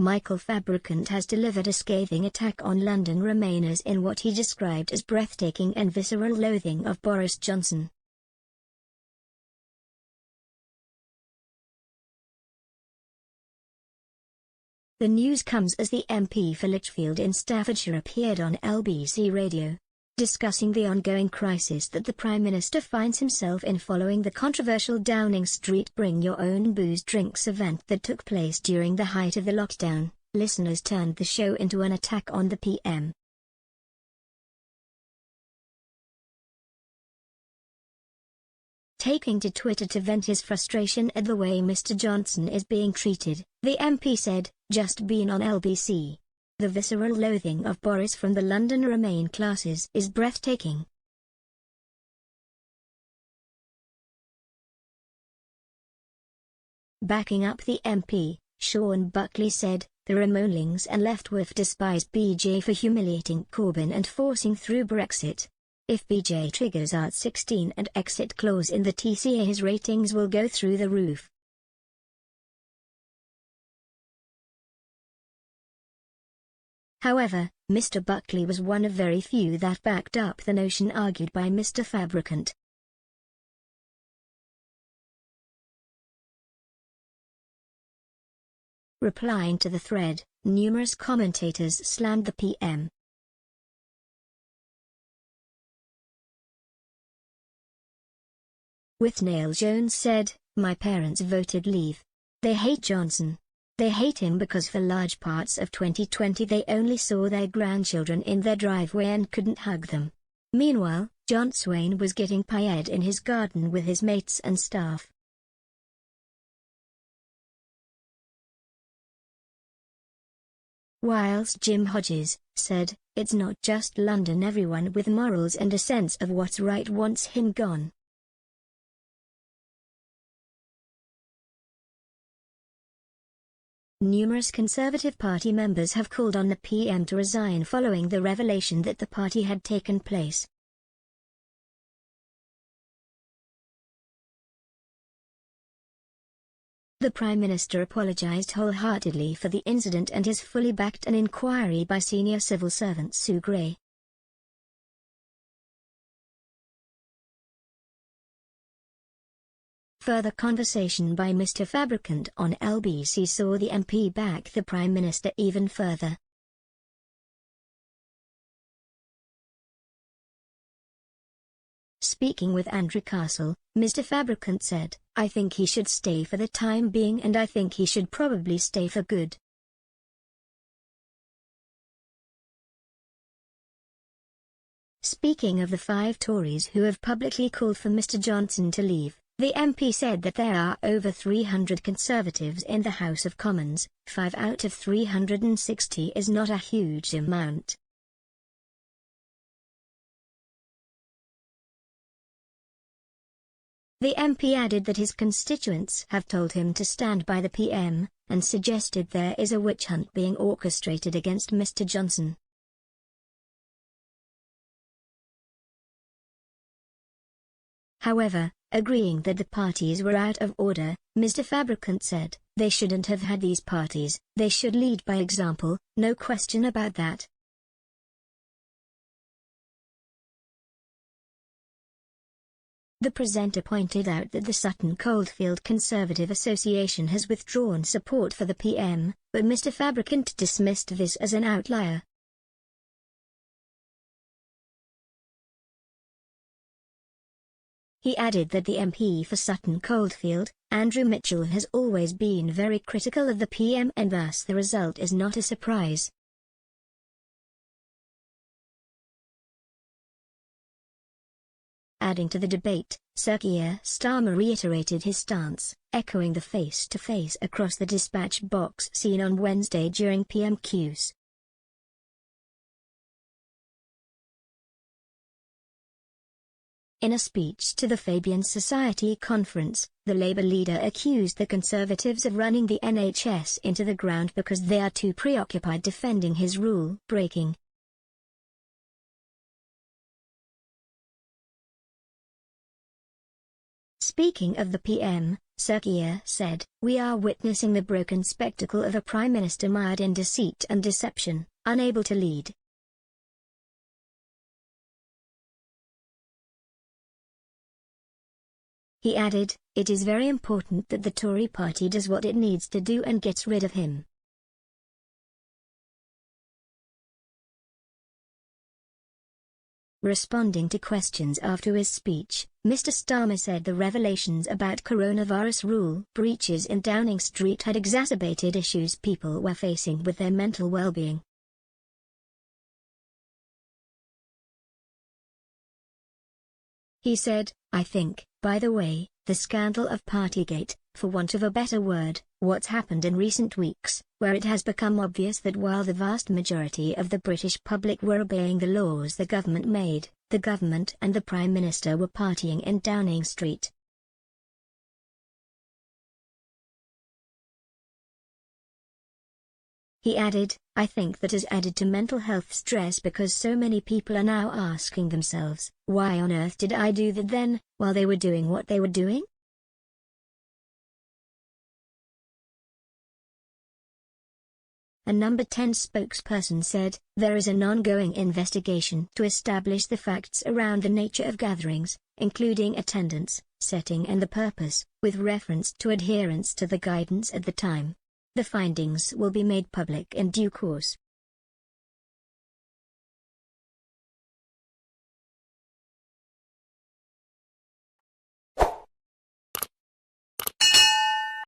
Michael Fabricant has delivered a scathing attack on London Remainers in what he described as breathtaking and visceral loathing of Boris Johnson. The news comes as the MP for Lichfield in Staffordshire appeared on LBC Radio, discussing the ongoing crisis that the Prime Minister finds himself in following the controversial Downing Street Bring Your Own Booze Drinks event that took place during the height of the lockdown. Listeners turned the show into an attack on the PM. Taking to Twitter to vent his frustration at the way Mr. Johnson is being treated, the MP said, "Just been on LBC. The visceral loathing of Boris from the London Remain classes is breathtaking." Backing up the MP, Sean Buckley said, "The Remainlings and left whiff despise BJ for humiliating Corbyn and forcing through Brexit. If BJ triggers Art 16 and exit clause in the TCA, his ratings will go through the roof." However, Mr. Buckley was one of very few that backed up the notion argued by Mr. Fabricant. Replying to the thread, numerous commentators slammed the PM. Withnail Jones said, "My parents voted Leave. They hate Johnson. They hate him because for large parts of 2020 they only saw their grandchildren in their driveway and couldn't hug them. Meanwhile, John Swain was getting paella in his garden with his mates and staff." Whilst Jim Hodges said, "It's not just London, everyone with morals and a sense of what's right wants him gone." Numerous Conservative Party members have called on the PM to resign following the revelation that the party had taken place. The Prime Minister apologised wholeheartedly for the incident and has fully backed an inquiry by senior civil servant Sue Gray. Further conversation by Mr. Fabricant on LBC saw the MP back the Prime Minister even further. Speaking with Andrew Castle, Mr. Fabricant said, "I think he should stay for the time being and I think he should probably stay for good." Speaking of the 5 Tories who have publicly called for Mr. Johnson to leave, the MP said that there are over 300 Conservatives in the House of Commons. 5 out of 360 is not a huge amount. The MP added that his constituents have told him to stand by the PM, and suggested there is a witch hunt being orchestrated against Mr. Johnson. However, agreeing that the parties were out of order, Mr. Fabricant said, "They shouldn't have had these parties, they should lead by example, no question about that." The presenter pointed out that the Sutton Coldfield Conservative Association has withdrawn support for the PM, but Mr. Fabricant dismissed this as an outlier. He added that the MP for Sutton Coldfield, Andrew Mitchell, has always been very critical of the PM and thus the result is not a surprise. Adding to the debate, Sir Keir Starmer reiterated his stance, echoing the face-to-face across the dispatch box seen on Wednesday during PMQs. In a speech to the Fabian Society conference, the Labour leader accused the Conservatives of running the NHS into the ground because they are too preoccupied defending his rule-breaking. Speaking of the PM, Serkier said, "We are witnessing the broken spectacle of a prime minister mired in deceit and deception, unable to lead." He added, "It is very important that the Tory party does what it needs to do and gets rid of him." Responding to questions after his speech, Mr. Starmer said the revelations about coronavirus rule breaches in Downing Street had exacerbated issues people were facing with their mental well-being. He said, "I think, by the way, the scandal of Partygate, for want of a better word, what's happened in recent weeks, where it has become obvious that while the vast majority of the British public were obeying the laws the government made, the government and the Prime Minister were partying in Downing Street." He added, "I think that has added to mental health stress because so many people are now asking themselves, why on earth did I do that then, while they were doing what they were doing?" A Number 10 spokesperson said, "There is an ongoing investigation to establish the facts around the nature of gatherings, including attendance, setting and the purpose, with reference to adherence to the guidance at the time. The findings will be made public in due course."